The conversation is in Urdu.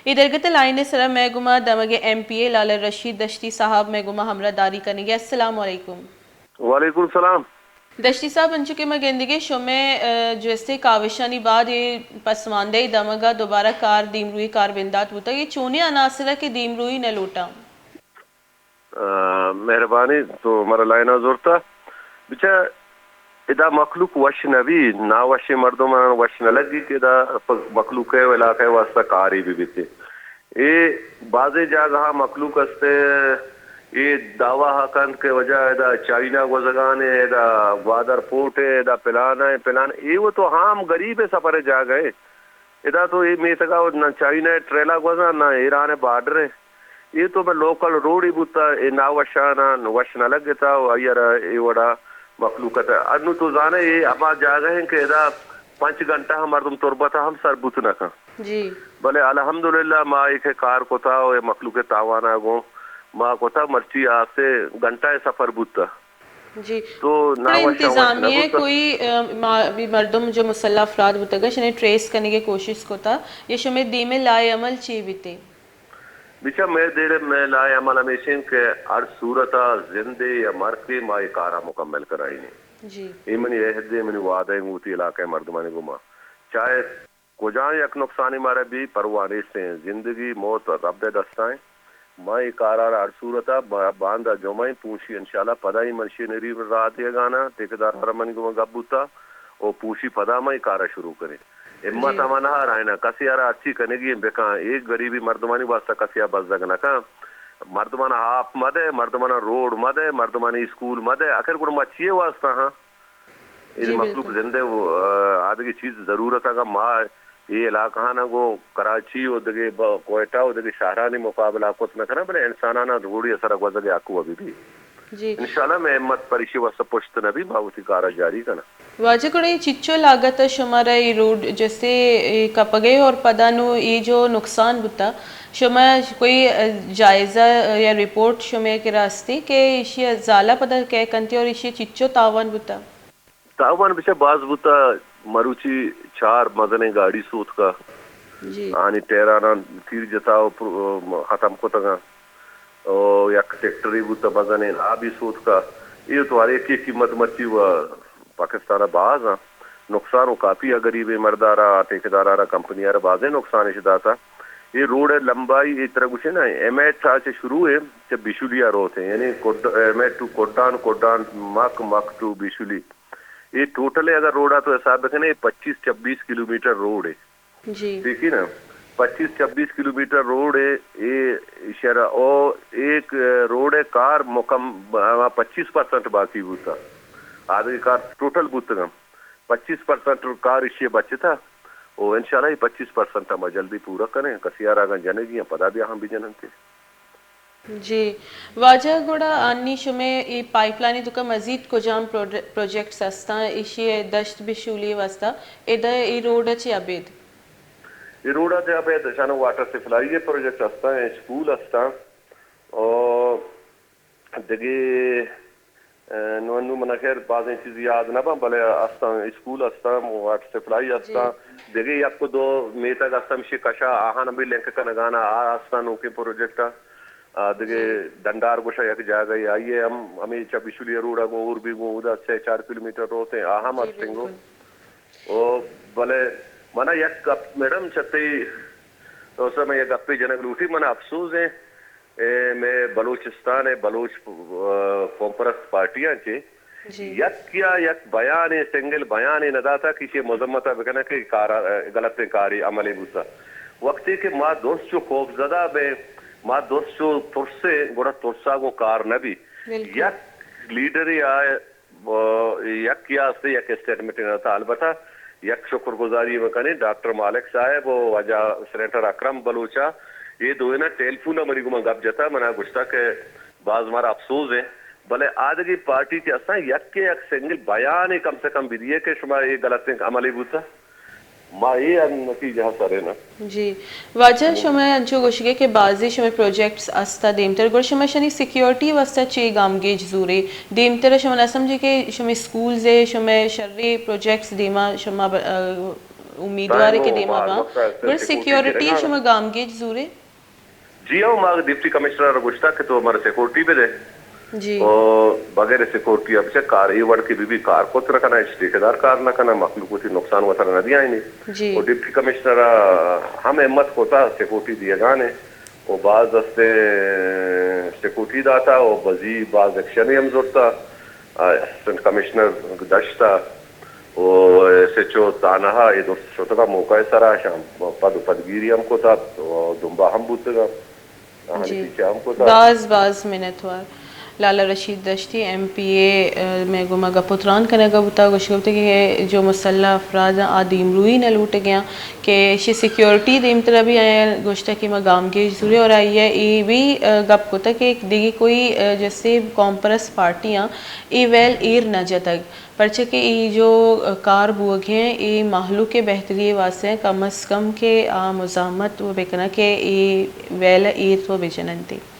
ادھر گت لائن سر میں گما دمگ ایم پی اے لال رشید دشتی صاحب میں گما ہمراہ داری کریں گے. السلام علیکم. وعلیکم السلام. دشتی صاحب انچو کے میں گندگی شمع جیسے کاوشانی بعد یہ پسماندہی دمگا دوبارہ کار دیم روئی کار بندات ہوتا یہ چونی عناصرہ کی دیم روئی نہ لوٹا. مہربانی تو ہمارا لائن زور تھا بچا ادا مخلوق وش نبی نا وش مردم وش نہ لگی کہ ادا مخلوق ہے علاقہ واسطہ کاری بھی بیتے یہ بعض جگہ مخلوق استے یہ دعویٰ حقان کے وجہ ادا چائنا گزگان ہے ادا گوادر پورٹ ہے ادا پلانا ہے یہ وہ تو ہم غریب سفر جا گئے ادا تو یہ میتگا نہ چائنا ٹریلا گزا نہ ایران بارڈر ہے یہ تو میں لوکل روڈ ہی بوتا یہ نا وشانا وش نہ لگتا ایئر یہ وڑا مخلوقت ہے انو تو جانے یہ ہما جا گئے ہیں کہ ادا 5 گھنٹہ مردم تربتا ہم سر بوت نہ کھا جی بلے الحمدللہ ما ایک کار کو تھا یہ مخلوق تاوانا گو ما کو تھا مرچی آپ سے گھنٹہ سفر بوتا جی تو انتظامیہ کوئی مردم جو مسلح افراد ہوتا گا شنہیں ٹریس کرنے کی کوشش کو تھا یہ شمیں دیمیں لائے عمل چی بیتے بچہ میں دیرے میں لائے عمل ہمیشہ کہ ہر صورتہ زندے یا مرکے ما یہ کارا مکمل کرائی نہیں جی یہ منی عہدے منی وعدہ موتی علاقہ مردمانی گما چاہے کجاں یک نقصانی مارے بھی پروانے سے زندگی موت رب دے دستائیں ماں یہ کارا ہر صورتہ باندھا جمعیں پوچھی انشاءاللہ پدا ہی منشی نری رات یہ گانا ٹھیکیدار ہرمانی گما گبوتا اور پوچھی پدا میں یہ کارا شروع کریں امت امانا رائنا کسی آرہ اچھی کرنے گی بکاں ایک غریبی مردمانی واسطہ کسی آرہ بس دگنا کہاں مردمانہ ہاپ مدے مردمانہ روڈ مدے مردمانی اسکول مدے آخر کوئی مچھیے واسطہ ہاں یہ مخلوق زندے وہ آدھگی چیز ضرورت ہے کہ ماں یہ علاقہ نا کو کراچی ہو دگے کوئٹہ ہو دگے شہرانی مقابلہ کچھ نہ کرنا بلے انسانانا روڑی اثر اگوزگے آکو ابھی بھی انشاءاللہ میں امت پریشی واسطہ پوچھتے نبی باوتی کارا جاری کرنا واجہ کڑے یہ چچو لاگت شمارا یہ روڈ جیسے کپگے اور پدانو یہ جو نقصان بتا شما کوئی جائزہ یا رپورٹ شما کے راستے کہ یہ زالہ پدا کہہ کنتے اور یہ چچو تاوان بتا تاوان بچہ باز بوتا مروچی 4 مزنے گاڑی سوت کا آنی ٹیرانا تیر جتاو ختم کو تگا اور یک ٹیکٹری بوتا مزنے آبی سوت کا یہ تو ہر ایک قیمت مرچی ہوا پاکستان باز ہاں نقصان کافی ہے غریب مردارہ ٹھیکیدارہ کمپنیارہ بازیں نقصان شداتا یہ روڈ ہے لمبائی اس طرح کچھ ہے نا ایم ایٹ سے شروع ہے جب بیشولیا روتے ہیں یعنی ایم ایٹ ٹو کوڈان مک ٹو بیشولی یہ ٹوٹل ہے اگر روڈ ہے تو حساب رکھیں نا یہ 25-26 کلومیٹر روڈ ہے ٹھیک ہے نا 25-26 کلومیٹر روڈ ہے یہ شہر اور ایک روڈ ہے کار 25% باقی ہوتا آدھے کار ٹوٹل بوتا گا 25% کار اسے بچے تھا اور انشاءاللہ یہ 25% ہم جلدی پورا کریں کسی آرہ آگاں جنے گی پدا بھی ہم بھی جنن تھے جی واجہ گوڑا آنی شمیں یہ پائپ لائنی تو کا مزید کجام پروجیکٹس ہستا اسی دشت بشولی واسطہ ادھا یہ روڈ اچھی عبید یہ روڈ اچھی عبید شانو واٹر سپلائی یہ پروجیکٹ ہستا ہے اسکول ہستا اور دگے نوانو منہ خیر بعضیں چیز یاد نہ بلے ہستا اسکول ہستا واٹر سپلائی ہستا دگے یک کو 2 میتا ہستا مشی کشا آہاں بھی لنک کا نگانا ہستا نوکے پروجیکٹا دگے ڈنڈار گوشا یک جا گئی آئیے ہمیں چبیشولی روڈا گو اور بھی گو ادھا 4 کلومیٹر ہوتے ہیں آہم ہستنگو اور بلے منہ یک میڈم چھتے تو سر میں یک اپی جنگ لوٹی منہ افسوس ہیں میں بلوچستان ہے بلوچ قومپرست پارٹیاں چے یک بیان سنگل بیان ندا تھا کسی مذمتہ بکنا کہ غلط کاری عملی بوتا وقتی کہ ما دوست جو خوف زدہ بے ما دوست جو ترسے گوڑا ترسا گو کار نبی یک لیڈری آئے یک کیا سے یک اسٹیٹمنٹ نہ تھا البتہ یک شکر گزاری وکنے ڈاکٹر مالک صاحب و وجہ سینیٹر اکرم بلوچا یہ دو نا ٹیلیفون مری کو گپ جتا منا گشتا کہ بعض ہمارا افسوس ہے بلے آدھگی پارٹی کے اصلا یک کے یک سنگل بیان کم سے کم بھی دیئے کہ شما یہ غلط عملی بوتا ما یہ نتیجہ سرے نا جی واجہ شما انچو گوشگے کہ بعضی شما پروجیکٹس استا دیمتر گوڑ شما شنی سیکیورٹی واسطہ چی گام گیج زورے دیمتر شما نہ سمجھے کہ شما سکولز ہے شما شرری پروجیکٹس دیما شما امیدوار کے دیما با گر security سیکیورٹی رگانا. شما گامگیج زوره جی ہاں ماگ ڈپٹی کمشنر گشتا کہ تو ہمارے سیکورٹی پہ دے جی اور بغیر سیکورٹی اب سے کار ہی وڑ کی بھی کار کو تر کنا ٹھیکیدار کار نہ کنا مخلوق کو نقصان وصل نہ دیا ہی نہیں. جی اور ڈپٹی کمشنر ہم احمد ہوتا سیکورٹی دیا گانے وہ بعض دستے سیکورٹی داتا اور بزی بعض ایکشن ہم ضرورتا اسسٹنٹ کمشنر دشتا اور ایسے چو تانہا یہ دوست چھوٹا کا موقع سرا شام پدگیری ہم کو تھا دنبا ہم بوتے گا جی پیچھے ہم کو تھا باز منتوار لالا رشید دشتی ایم پی اے میں گما گا پتران کنے گا بتا گوش گفتے کہ جو مسلح افراد آدیم روئی نہ لوٹ گیا کہ شی سیکیورٹی دیم طرح بھی آیا گوشتا کہ میں گام کے ضروری اور آئی ہے ای بھی گپ کو تھا کہ دیگی کوئی جیسے کامپرس پارٹیاں ای ویل ایر نہ جتگ پرچہ کہ ای جو کار بوگ ہیں ای محلو کے بہتری واسطے کم از کم کے مزاحمت وہ بکنا کہ ای ویل ایر تو بجنن تھی